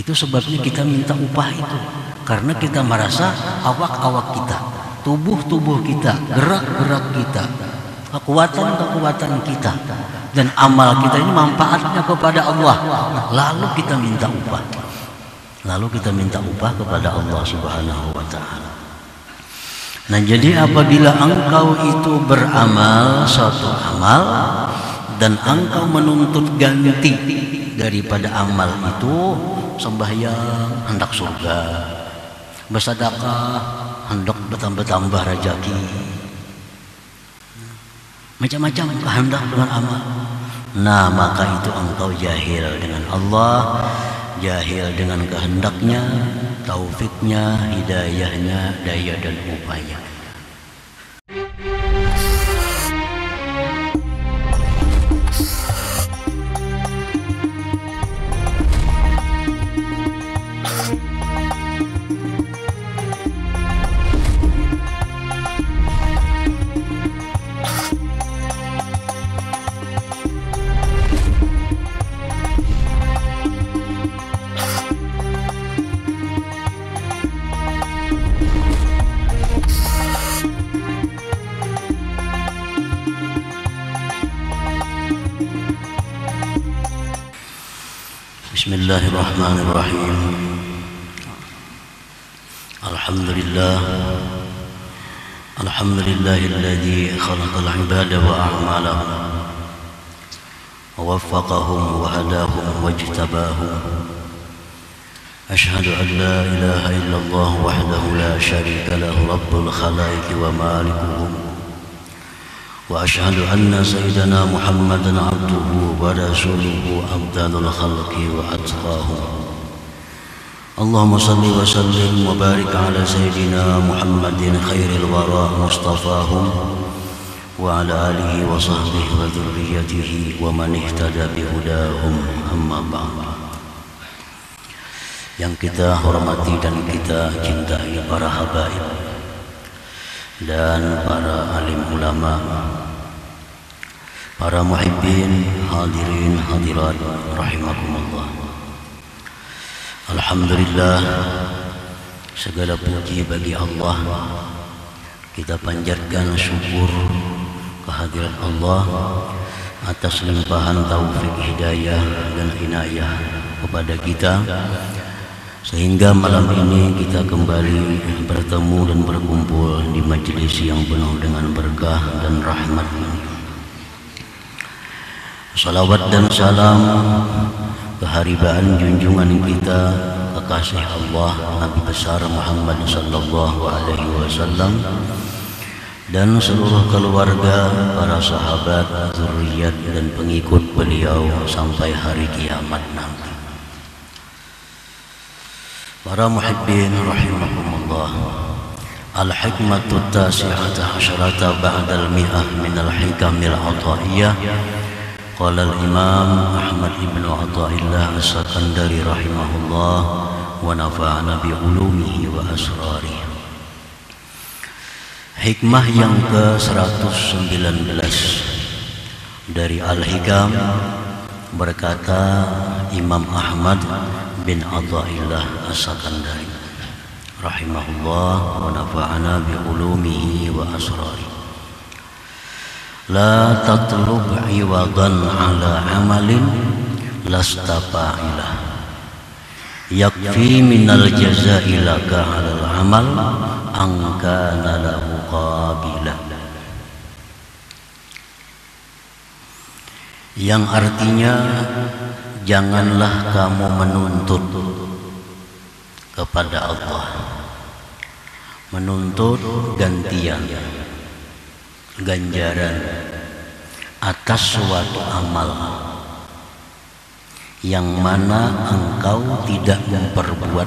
Itu sebabnya kita minta upah itu, karena kita merasa awak-awak kita, tubuh-tubuh kita, gerak-gerak kita, kekuatan-kekuatan kita, dan amal kita ini manfaatnya kepada Allah. Lalu kita minta upah. Lalu kita minta upah kepada Allah Subhanahu wa ta'ala. Nah, jadi apabila engkau itu beramal suatu amal dan engkau menuntut ganti daripada amal itu, sembahyang hendak surga, bersedekah hendak bertambah-tambah rezeki, macam-macam kehendak dengan amal. Nah, maka itu engkau jahil dengan Allah, jahil dengan kehendaknya, taufiknya, hidayahnya, daya dan upaya. Bismillahirrahmanirrahim. Alhamdulillahilladzi khalaqal ibada wa a'malahum wa waffaqahum wa hadahum wajtabahum. Ashhadu an la ilaha illallah wahdahu la syarika lahu rabbul khalaiqi wa malikuhum. وأشهد أن سيدنا محمدا عبده ورسوله أفضل الخلق وأتقاهم. اللهم صل وسلم وبارك على سيدنا محمد خير الورى مصطفاهم وعلى آله وصحبه وذريته ومن اهتدى بهداهم. أما بعد. Yang kita hormati dan kita cintai para habaib dan para alim ulama, para muhibbin, hadirin hadirat rahimakumullah. Alhamdulillah, segala puji bagi Allah. Kita panjatkan syukur kehadiran Allah atas limpahan taufik, hidayah dan inayah kepada kita, sehingga malam ini kita kembali bertemu dan berkumpul di majelis yang penuh dengan berkah dan rahmat ini. Salawat dan salam keharibaan junjungan kita, kekasih Allah Nabi besar Muhammad sallallahu alaihi wasallam dan seluruh keluarga, para sahabat, zuriat dan pengikut beliau sampai hari kiamat nanti. Para muhibbin rahimakumullah, al-hikmatu tasi'ata asyarata ba'dal mi'ah minal hikamil ataiyah. Qala al-imam Ahmad ibn Athaillah as-Sakandari rahimahullah wa nafa'ana bi ulumihi wa asrarihi. Hikmah yang ke-119 dari Al-Hikam, berkata Imam Ahmad bin Athaillah as-Sakandari rahimahullah wa nafa'ana bi ulumihi wa asrari. La tatlub iwadan ala amalin lasta fa'ilah, yakfi minal jazai laka alal amal angkana lahu qabilah. Yang artinya, janganlah kamu menuntut kepada Allah, menuntut gantian, ganjaran atas suatu amal yang mana engkau tidak memperbuat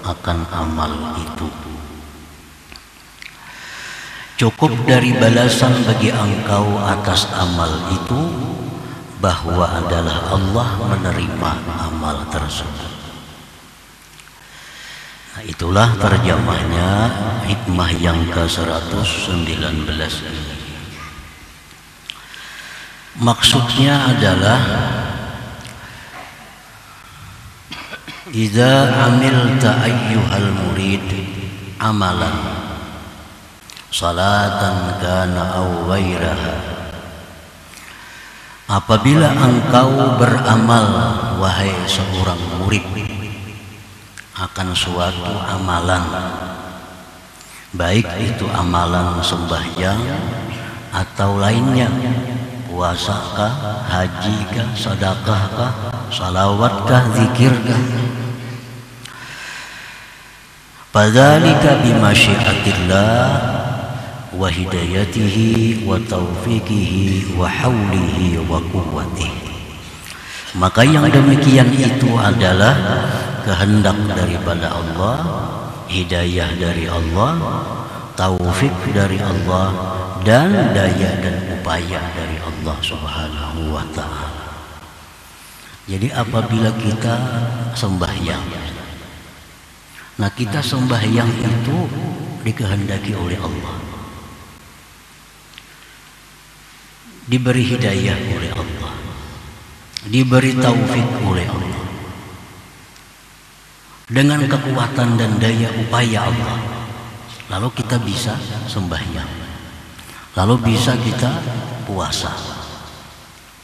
akan amal itu. Cukup dari balasan bagi engkau atas amal itu bahwa adalah Allah menerima amal tersebut. Nah, itulah terjemahnya hikmah yang ke-119 ini. Maksudnya adalah Idza amilta ayyuhal murid amalan salatan kana aw ghairaha, apabila engkau beramal wahai seorang murid akan suatu amalan, baik itu amalan sembahyang atau lainnya, puasakah, hajikah, sedekahkah, salawatkah, zikirkah, fadzalika bimasyiatillah wa hidayatihi wa taufiqihi wa haulihi wa quwwatihi. Maka yang demikian itu adalah kehendak daripada Allah, hidayah dari Allah, taufik dari Allah, dan daya dan upaya dari Allah Subhanahu wa ta'ala. Jadi apabila kita sembahyang, nah kita sembahyang itu dikehendaki oleh Allah, diberi hidayah oleh Allah, diberi taufik oleh Allah, dengan kekuatan dan daya upaya Allah, lalu kita bisa sembahyang, lalu bisa kita puasa,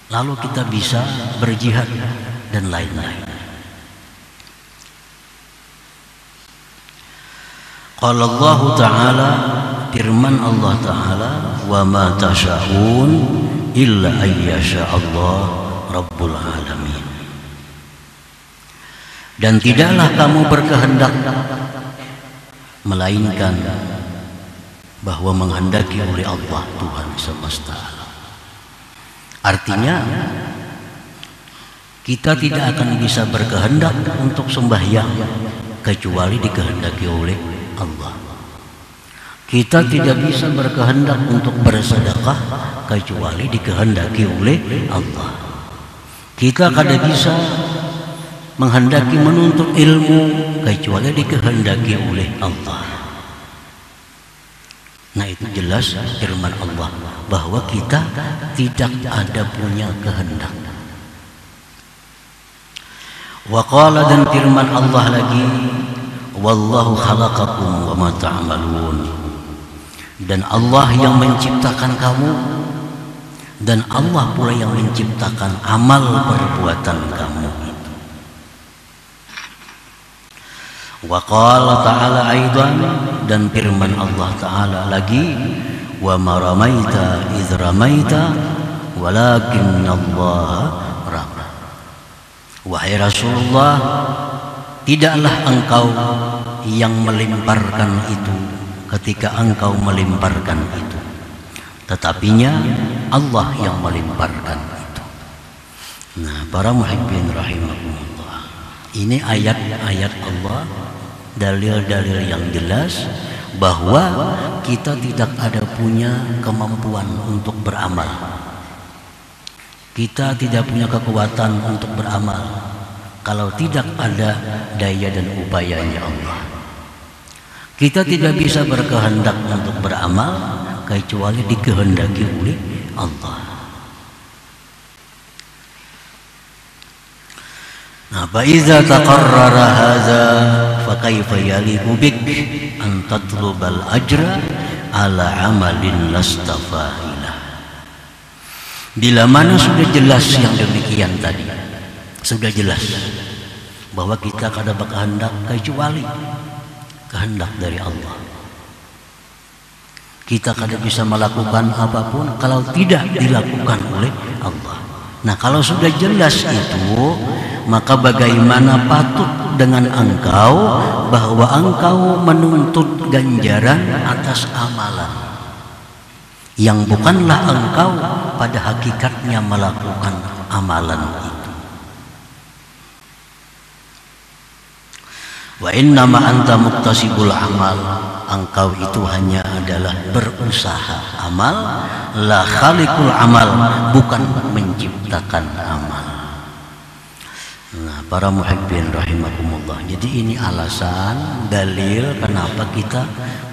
lalu kita bisa berjihad dan lain-lain. Qala Allah Ta'ala, firman Allah Ta'ala, wa ma tasha'un illa ayyasha Allah Rabbul Alamin. Dan tidaklah kamu berkehendak melainkan bahwa menghendaki oleh Allah Tuhan semesta alam. Artinya kita tidak akan bisa berkehendak untuk sembahyang kecuali dikehendaki oleh Allah. Kita tidak bisa berkehendak untuk bersedekah kecuali dikehendaki oleh Allah. Kita kada bisa menghendaki menuntut ilmu kecuali dikehendaki oleh Allah. Nah itu jelas firman Allah bahwa kita tidak ada punya kehendak. Wa qala, dan firman Allah lagi, wallahu khalaqakum wa ma ta'malun, dan Allah yang menciptakan kamu, dan Allah pula yang menciptakan amal perbuatan kamu itu. Wa qala ta'ala aidan, dan firman Allah Ta'ala lagi, wa ma ramaita idz ramaita walakinna Allah rama. Wahai Rasulullah, tidaklah engkau yang melemparkan itu ketika engkau melemparkan itu, tetapinya Allah yang melemparkan itu. Nah, para muhibbin rahimahumullah, ini ayat-ayat Allah, dalil-dalil yang jelas bahwa kita tidak ada punya kemampuan untuk beramal. Kita tidak punya kekuatan untuk beramal kalau tidak ada daya dan upayanya Allah. Kita tidak bisa berkehendak untuk beramal kecuali dikehendaki oleh Allah. Nah, fa iza taqarrara hadza fa kaifa yaliqu bik an tatlubal ajra ala amalin lastafa'ilah. Bila mana sudah jelas yang demikian tadi, sudah jelas bahwa kita kada berkehendak kecuali kehendak dari Allah. Kita kada bisa melakukan apapun kalau tidak dilakukan oleh Allah. Nah, kalau sudah jelas itu, maka bagaimana patut dengan engkau bahwa engkau menuntut ganjaran atas amalan yang bukanlah engkau pada hakikatnya melakukan amalan itu. Wa innama anta muktasibul amal, engkau itu hanya adalah berusaha amal, la khaliqul amal, bukan menciptakan amal. Nah, para muhibbin rahimakumullah, jadi ini alasan, dalil kenapa kita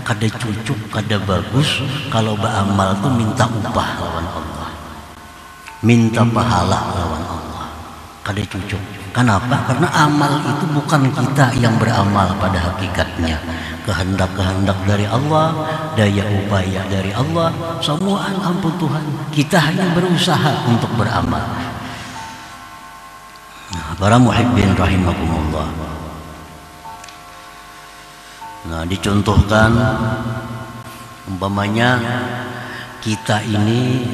kada cucuk, kada bagus kalau beramal tuh minta upah lawan Allah, minta pahala lawan Allah, kada cucuk. Kenapa? Karena amal itu bukan kita yang beramal pada hakikatnya. Kehendak-kehendak dari Allah, daya upaya dari Allah, semua ampun Tuhan. Kita hanya berusaha untuk beramal. Nah, para muhibbin rahimakumullah. Nah, dicontohkan umpamanya kita ini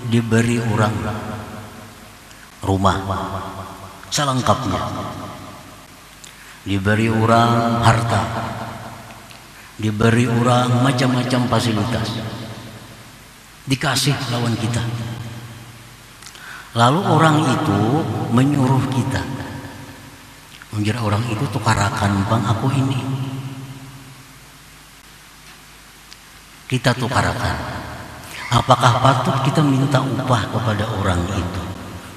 diberi orang rumah selengkapnya, diberi orang harta, diberi orang macam-macam fasilitas, dikasih lawan kita. Lalu orang itu menyuruh kita, menjadi orang itu tukarakan bang aku ini, kita tukarakan. Apakah patut kita minta upah kepada orang itu?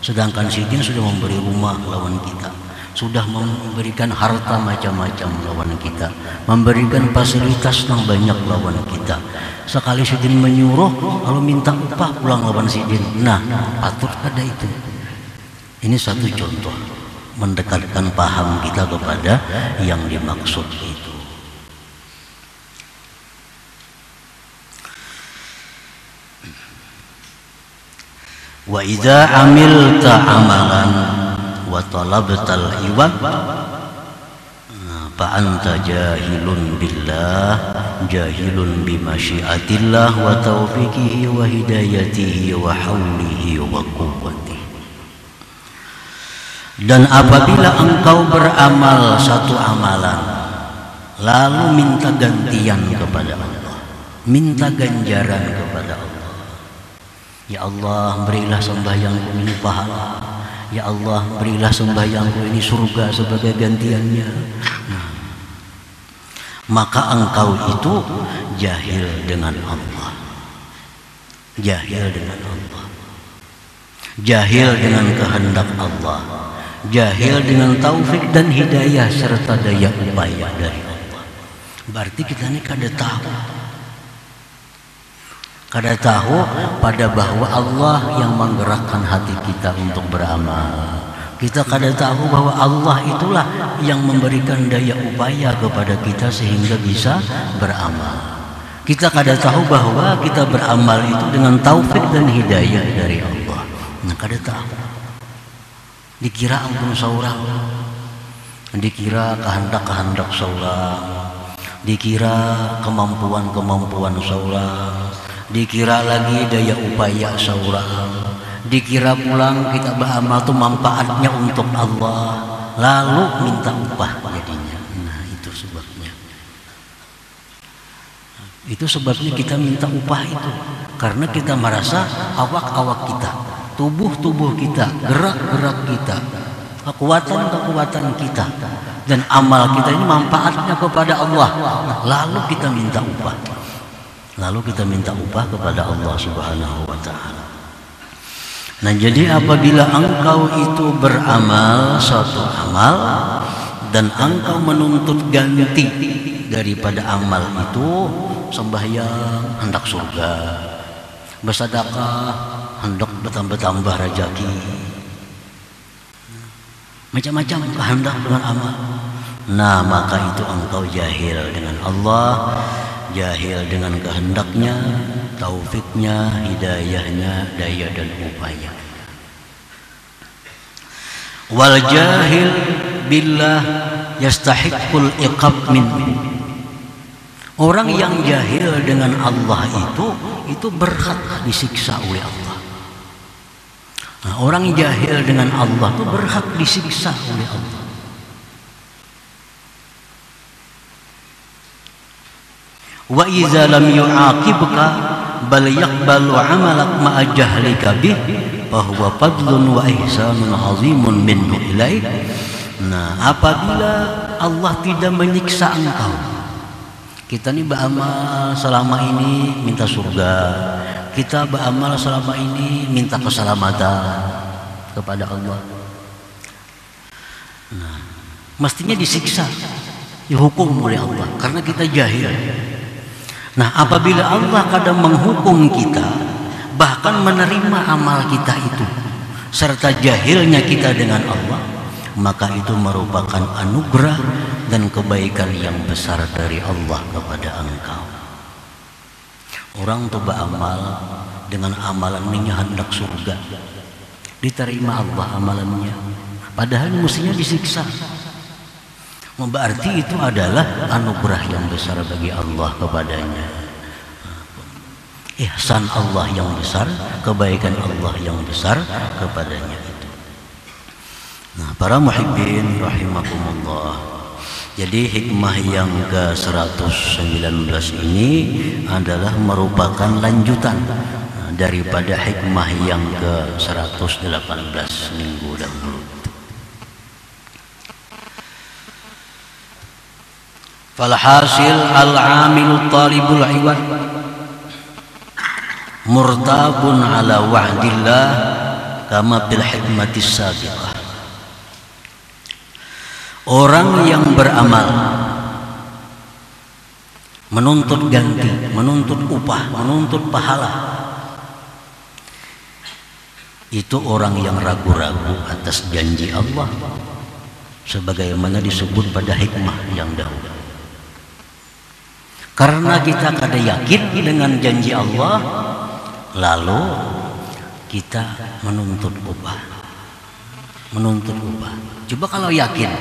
Sedangkan Sidin sudah memberi rumah lawan kita, sudah memberikan harta macam-macam lawan kita, memberikan fasilitas yang banyak lawan kita. Sekali Sidin menyuruh, lalu minta upah pulang lawan Sidin. Nah, patut pada itu. Ini satu contoh mendekatkan paham kita kepada yang dimaksud itu. Wa idza amilta amalan wa talabtal iwad fa anta jahilun billah, jahilun bimasyiatillah wa taufiqihi wa hidayatihi wa haulihi wa quwwatihi. Dan apabila engkau beramal satu amalan lalu minta gantian kepada Allah, minta ganjaran kepada Allah, ya Allah, berilah sembahyangku ini pahala. Ya Allah, berilah sembahyangku ini surga sebagai gantiannya. Maka engkau itu jahil dengan Allah. Jahil dengan Allah. Jahil dengan kehendak Allah. Jahil dengan taufik dan hidayah serta daya upaya dari Allah. Berarti kita ini kada tahu pada bahwa Allah yang menggerakkan hati kita untuk beramal. Kita kada tahu bahwa Allah itulah yang memberikan daya upaya kepada kita sehingga bisa beramal. Kita kada tahu bahwa kita beramal itu dengan taufik dan hidayah dari Allah. Nah, kada tahu. Dikira ampun seorang, dikira kehendak-kehendak seorang, dikira kemampuan-kemampuan seorang, dikira lagi daya upaya seorang, dikira pulang kita beramal itu manfaatnya untuk Allah, lalu minta upah jadinya. Nah, itu sebabnya. Itu sebabnya kita minta upah itu, karena kita merasa awak-awak kita, tubuh-tubuh kita, gerak-gerak kita, kekuatan-kekuatan kita, dan amal kita ini manfaatnya kepada Allah. Nah, lalu kita minta upah. Lalu kita minta upah kepada Allah Subhanahu wa ta'ala. Nah, jadi apabila engkau itu beramal suatu amal dan engkau menuntut ganti daripada amal itu, sembahyang hendak surga, bersedekah hendak bertambah-tambah rezeki, macam-macam kehendak dengan amal. Nah, maka itu engkau jahil dengan Allah, jahil dengan kehendaknya, taufiknya, hidayahnya, daya dan upaya. Wal jahil billah yastahiqqul iqab min. Orang yang jahil dengan Allah itu berhak disiksa oleh Allah. Nah, orang jahil dengan Allah itu berhak disiksa oleh Allah. Wa iza lam yu'aqibka bal yaqbalu 'amalak ma'a jahlika bih fa huwa fadlun wa ihsanun 'azimun minhu ilaik. Nah, apabila Allah tidak menyiksa engkau, kita ini beramal selama ini minta surga, kita beramal selama ini minta keselamatan kepada Allah. Nah, mestinya disiksa, dihukum oleh Allah karena kita jahil. Nah, apabila Allah kadang menghukum kita, bahkan menerima amal kita itu serta jahilnya kita dengan Allah, maka itu merupakan anugerah dan kebaikan yang besar dari Allah kepada engkau. Orang tuh beramal dengan amalannya hendak surga, diterima Allah amalannya, padahal mestinya disiksa. Berarti itu adalah anugerah yang besar bagi Allah kepadanya, ihsan Allah yang besar, kebaikan Allah yang besar kepadanya itu. Nah, para muhibbin rahimakumullah, jadi hikmah yang ke-119 ini adalah merupakan lanjutan daripada hikmah yang ke-118 minggu dahulu. Falhasil al-amilu talibul iwad murtabun ala wa'dillah kama bil hikmatis sabiqah. Orang yang beramal menuntut ganti, menuntut upah, menuntut pahala, itu orang yang ragu-ragu atas janji Allah, sebagaimana disebut pada hikmah yang dahulu. Karena kita kada yakin dengan janji Allah, lalu kita menuntut upah. Coba kalau yakin,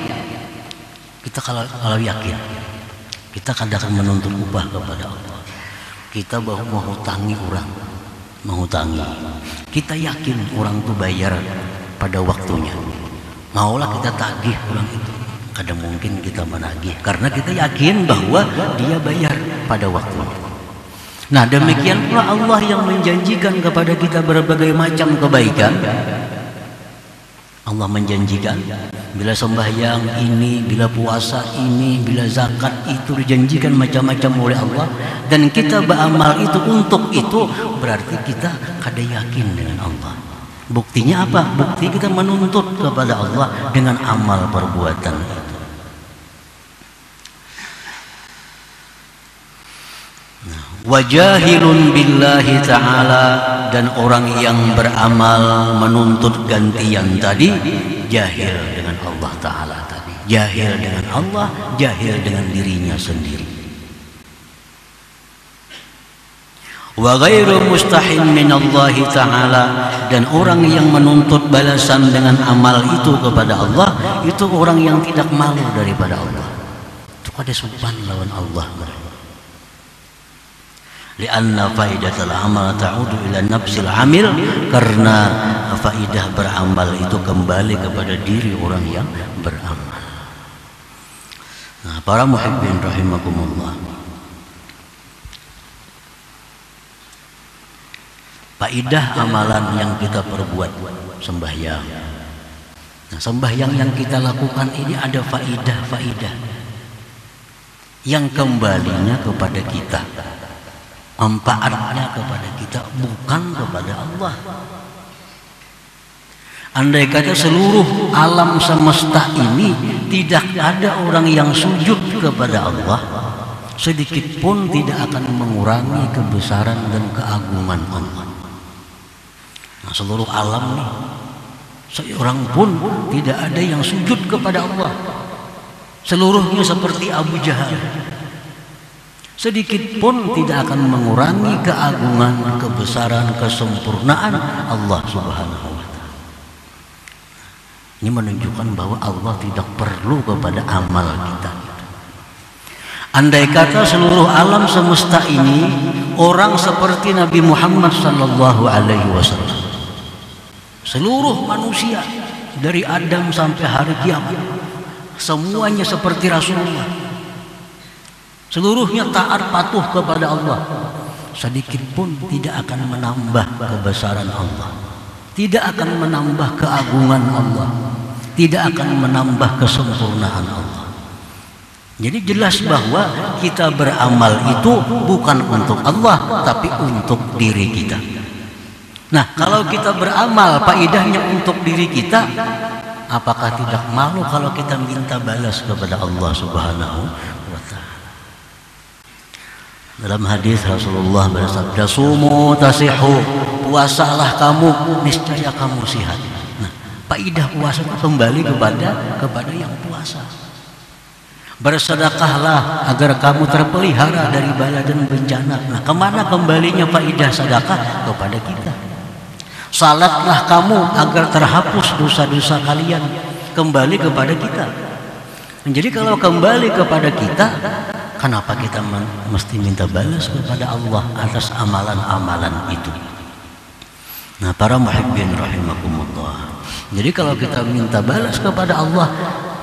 kalau yakin, kita kada akan menuntut upah kepada Allah. Kita baru menghutangi orang, kita yakin orang itu bayar pada waktunya, maulah kita tagih orang itu. Kada mungkin kita menagih karena kita yakin bahwa dia bayar pada waktunya. Nah, demikian pula Allah yang menjanjikan kepada kita berbagai macam kebaikan. Allah menjanjikan bila sembahyang ini, bila puasa ini, bila zakat itu dijanjikan macam-macam oleh Allah, dan kita beramal itu untuk itu, berarti kita kada yakin dengan Allah. Buktinya apa? Bukti kita menuntut kepada Allah dengan amal perbuatan itu. Wajahilun billahi ta'ala, dan orang yang beramal menuntut gantian tadi jahil dengan Allah Ta'ala tadi, jahil dengan Allah, jahil dengan dirinya sendiri. Wa ghairu mustahin minallahi ta'ala, dan orang yang menuntut balasan dengan amal itu kepada Allah, itu orang yang tidak malu daripada Allah. Itu kada sopan lawan Allah. Lianna faidatul amal ta'udu ila nafsil amil, karena faidah beramal itu kembali kepada diri orang yang beramal. Nah, para muhibbin rahimakumullah, faidah amalan yang kita perbuat, sembahyang. Nah, sembahyang yang kita lakukan ini ada faidah yang kembalinya kepada kita, manfaatnya kepada kita, bukan kepada Allah. Andai kata seluruh alam semesta ini tidak ada orang yang sujud kepada Allah, sedikit pun tidak akan mengurangi kebesaran dan keagungan Allah. Nah, seluruh alam nih, seorang pun tidak ada yang sujud kepada Allah, seluruhnya seperti Abu Jahal, sedikit pun tidak akan mengurangi keagungan, kebesaran, kesempurnaan Allah Subhanahu wa ta'ala. Ini menunjukkan bahwa Allah tidak perlu kepada amal kita. Andai kata seluruh alam semesta ini orang seperti Nabi Muhammad sallallahu alaihi wasallam, seluruh manusia dari Adam sampai hari kiamat semuanya seperti Rasulullah, seluruhnya taat patuh kepada Allah, sedikit pun tidak akan menambah kebesaran Allah, tidak akan menambah keagungan Allah, tidak akan menambah kesempurnaan Allah. Jadi jelas bahwa kita beramal itu bukan untuk Allah, tapi untuk diri kita. Nah, kalau kita beramal faedahnya untuk diri kita, apakah tidak malu kalau kita minta balas kepada Allah Subhanahu wa ta'ala? Dalam hadis Rasulullah bersabda, "Sumu tasihu," puasalah kamu, niscaya kamu sehat. Nah, Faidah puasa itu kembali kepada yang puasa. Bersedekahlah agar kamu terpelihara dari bala dan bencana. Nah, kemana kembalinya faidah sedekah? Kepada kita. Salatlah kamu agar terhapus dosa-dosa kalian. Kembali kepada kita. Jadi kalau kembali kepada kita, kenapa kita mesti minta balas kepada Allah atas amalan-amalan itu? Nah, para muhibbin rahimakumullah. Jadi kalau kita minta balas kepada Allah,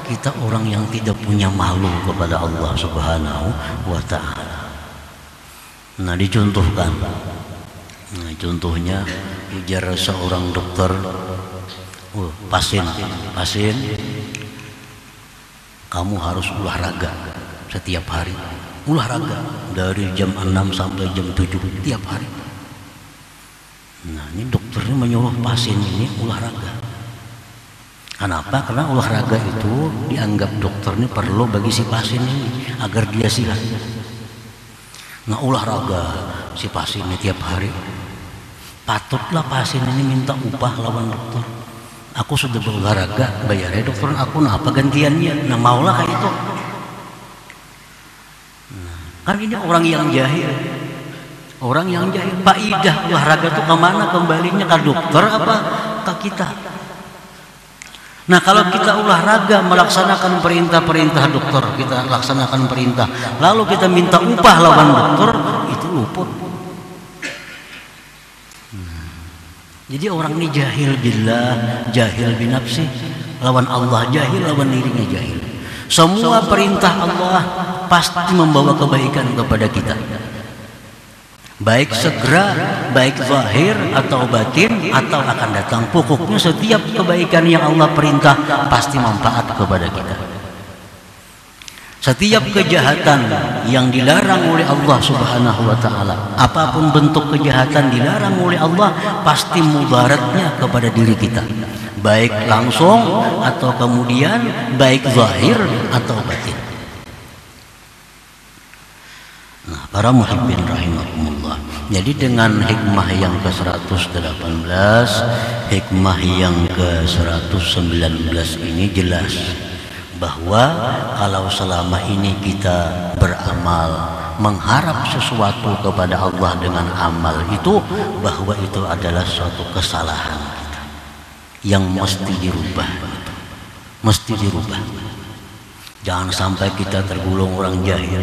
kita orang yang tidak punya malu kepada Allah Subhanahu wa ta'ala. Nah, dicontohkan. Nah, contohnya ujar seorang dokter, pasien, kamu harus olahraga setiap hari. Olahraga dari jam 6 sampai jam 7 tiap hari. Nah, ini dokternya menyuruh pasien ini olahraga. Kenapa? Karena olahraga itu dianggap dokter ini perlu bagi si pasien ini agar dia sehat. Nah, olahraga si pasien ini tiap hari. Patutlah pasien ini minta upah lawan dokter. Aku sudah berolahraga, bayarnya dokter aku, nah apa gantiannya? Nah, maulah kayak itu. Nah, kan ini orang yang jahil. Orang yang jahil. Faidah olahraga itu kemana kembalinya? Ke dokter apa ke kita? Nah, kalau kita olahraga melaksanakan perintah-perintah dokter, kita laksanakan perintah, lalu kita minta upah lawan dokter, itu luput. Jadi orang ini jahil billah, jahil binafsi, lawan Allah jahil, lawan dirinya jahil. Semua perintah Allah pasti membawa kebaikan kepada kita. Baik segera, baik zahir atau batin atau akan datang. Pokoknya setiap kebaikan yang Allah perintah pasti manfaat kepada kita. Setiap kejahatan yang dilarang oleh Allah Subhanahu wa ta'ala, apapun bentuk kejahatan dilarang oleh Allah, pasti mudaratnya kepada diri kita, baik langsung atau kemudian baik zahir atau batin. Nah, para muhibbin rahimakumullah. Jadi dengan hikmah yang ke-118, hikmah yang ke-119 ini jelas bahwa kalau selama ini kita beramal mengharap sesuatu kepada Allah dengan amal itu, bahwa itu adalah suatu kesalahan kita yang mesti dirubah, mesti dirubah. Jangan sampai kita tergolong orang jahil,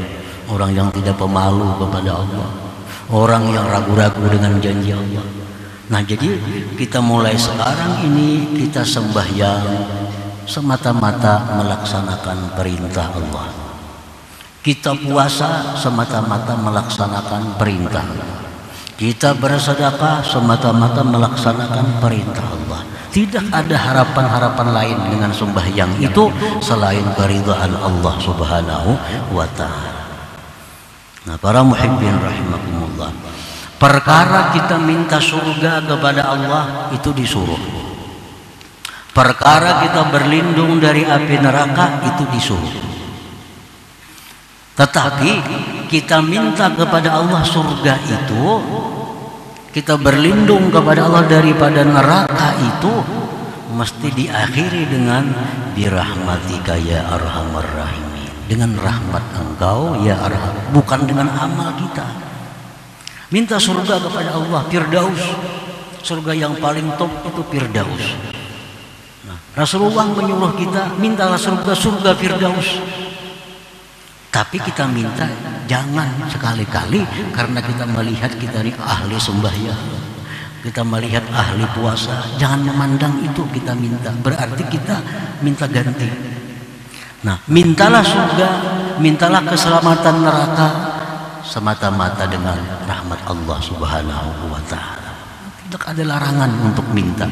orang yang tidak pemalu kepada Allah, orang yang ragu-ragu dengan janji Allah. Nah, jadi kita mulai sekarang ini kita sembahyang semata-mata melaksanakan perintah Allah. Kita puasa semata-mata melaksanakan perintah Allah. Kita bersedekah semata-mata melaksanakan perintah Allah. Tidak ada harapan-harapan lain dengan sembahyang itu selain keridhaan Allah Subhanahu wa ta'ala. Nah, para muhibbin rahimakumullah, perkara kita minta surga kepada Allah itu disuruh. Perkara kita berlindung dari api neraka itu disuruh. Tetapi kita minta kepada Allah surga itu, kita berlindung kepada Allah daripada neraka itu, mesti diakhiri dengan birahmatika ya arhamar rahimin, dengan rahmat engkau ya arham, bukan dengan amal kita. Minta surga kepada Allah, Firdaus, surga yang paling top itu Firdaus. Rasulullah menyuruh kita mintalah surga Firdaus. Tapi kita minta jangan sekali-kali karena kita melihat kita ini ahli sembahyang, kita melihat ahli puasa, jangan memandang itu kita minta, berarti kita minta ganti. Nah, mintalah surga, mintalah keselamatan neraka semata-mata dengan rahmat Allah Subhanahu wa ta'ala. Tidak ada larangan untuk minta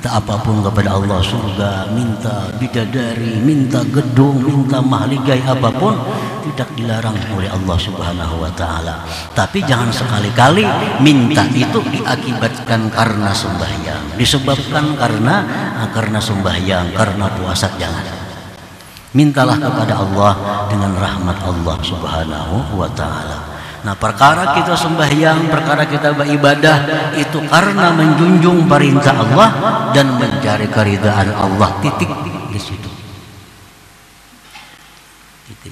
apapun kepada Allah, surga, minta bidadari, minta gedung, minta mahligai apapun, tidak dilarang oleh Allah Subhanahu wa ta'ala. Tapi jangan sekali-kali minta itu diakibatkan karena sembahyang, disebabkan karena sembahyang, karena puasa, jangan. Mintalah kepada Allah dengan rahmat Allah Subhanahu wa ta'ala. Nah, perkara kita sembahyang, perkara kita beribadah itu karena menjunjung perintah Allah dan mencari keridhaan Allah. Titik di situ. Titik.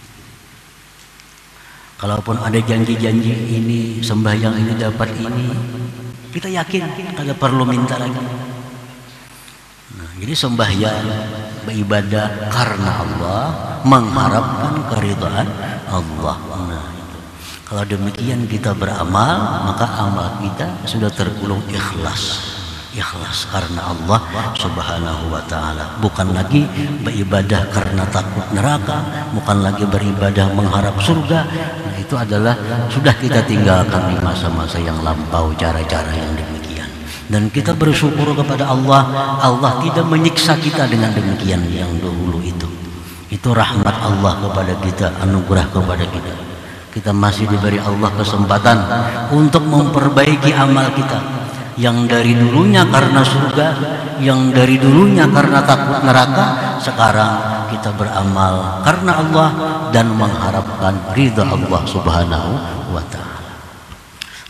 Kalaupun ada janji-janji ini, sembahyang ini dapat ini, kita yakin kada perlu minta lagi. Nah, jadi sembahyang, beribadah karena Allah, mengharapkan keridhaan Allah. Nah, kalau demikian kita beramal, maka amal kita sudah tergolong ikhlas. Ikhlas karena Allah Subhanahu wa ta'ala. Bukan lagi beribadah karena takut neraka, bukan lagi beribadah mengharap surga. Nah, itu adalah sudah kita tinggalkan di masa-masa yang lampau cara-cara yang demikian. Dan kita bersyukur kepada Allah, Allah tidak menyiksa kita dengan demikian yang dahulu itu. Itu rahmat Allah kepada kita, anugerah kepada kita. Kita masih diberi Allah kesempatan untuk memperbaiki amal kita. Yang dari dulunya karena surga, yang dari dulunya karena takut neraka, sekarang kita beramal karena Allah dan mengharapkan ridha Allah Subhanahu wa ta'ala.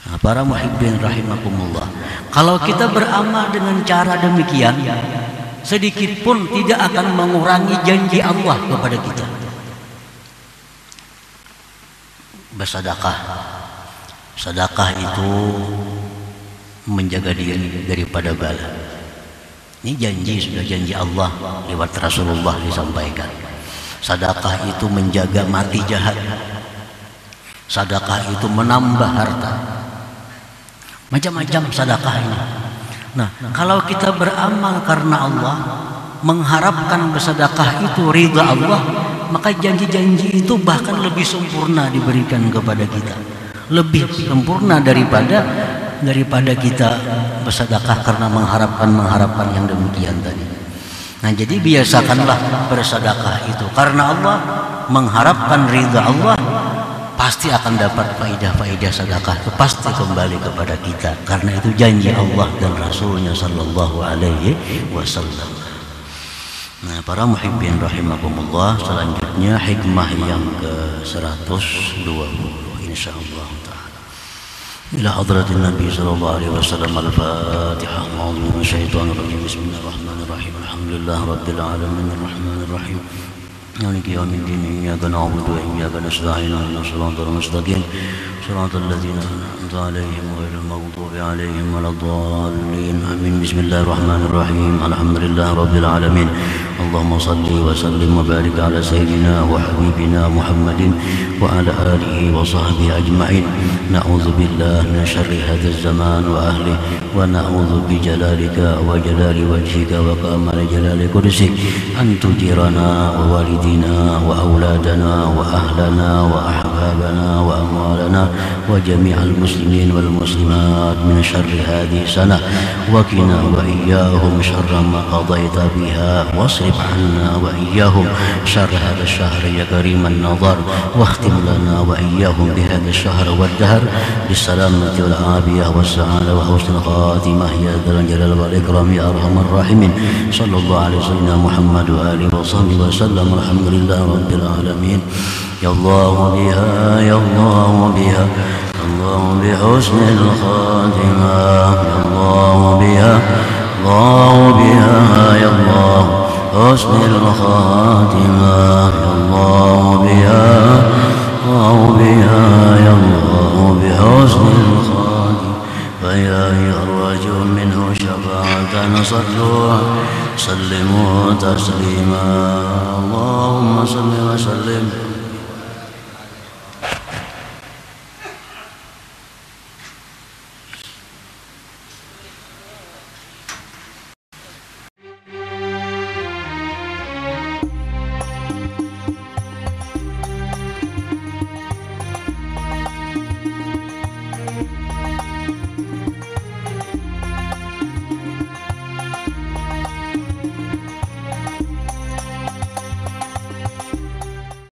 Nah, para muhibbin rahimakumullah, kalau kita beramal dengan cara demikian, sedikit pun tidak akan mengurangi janji Allah kepada kita. Bersedekah, sedekah itu menjaga diri daripada bala. Ini janji, sudah janji Allah lewat Rasulullah disampaikan. Sedekah itu menjaga mati jahat. Sedekah itu menambah harta. Macam-macam sedekah ini. Nah, kalau kita beramal karena Allah, mengharapkan bersedekah itu ridha Allah, maka janji-janji itu bahkan lebih sempurna diberikan kepada kita. Lebih sempurna daripada kita bersedekah karena mengharapkan yang demikian tadi. Nah, jadi biasakanlah bersedekah itu karena Allah, mengharapkan ridha Allah, pasti akan dapat faidah-faidah sedekah itu pasti kembali kepada kita, karena itu janji Allah dan Rasulnya sallallahu alaihi wasallam. Nah, para muhibbin rahimakumullah, selanjutnya hikmah yang ke-120 insyaallah taala. إلى حضرة النبي صلى الله عليه وسلم الفاتحة. أعوذ بالله من الشيطان الرجيم. بسم الله الرحمن الرحيم. الحمد لله رب العالمين الرحمن الرحيم مالك يوم الدين. إياك نعبد وإياك نستعين اهدنا الصراط المستقيم صراط الذين أنعمت عليهم غير المغضوب عليهم ولا الضالين آمين. بسم الله الرحمن الرحيم. الحمد لله رب العالمين. اللهم صل وسلم وبارك على سيدنا وحبيبنا محمد وعلى آله وصحبه أجمعين. نعوذ بالله من شر هذا الزمان وأهله، ونعوذ بجلالك وجلال وجهك وكمال جلال قدسك أن تجيرنا ووالدينا وأولادنا وأهلنا وأحبابنا وأموالنا وجميع المسلمين والمسلمات من شر هذه السنة، وقنا وإياهم شر ما قضيت بها، واصرف عنا وإياهم شر هذا الشهر يا كريم النظر، واختم لنا وإياهم بهذا الشهر والدهر بالسلامة والعافية والسعادة وحسن الخاتمة يا ذا الجلال والإكرام يا أرحم الراحمين. صلى الله عليه وسلم محمد وآله وصحبه وسلم. الحمد لله رب العالمين. يا الله بها يا الله بها الله بحسن الخاتمة. يا الله بها الله بها يا الله حسن الخاتمة. يا الله بها الله بها يا الله بحسن الخاتمة. فيا أرجو منه شفاعة صلوا سلموا تسليما. اللهم صل وسلم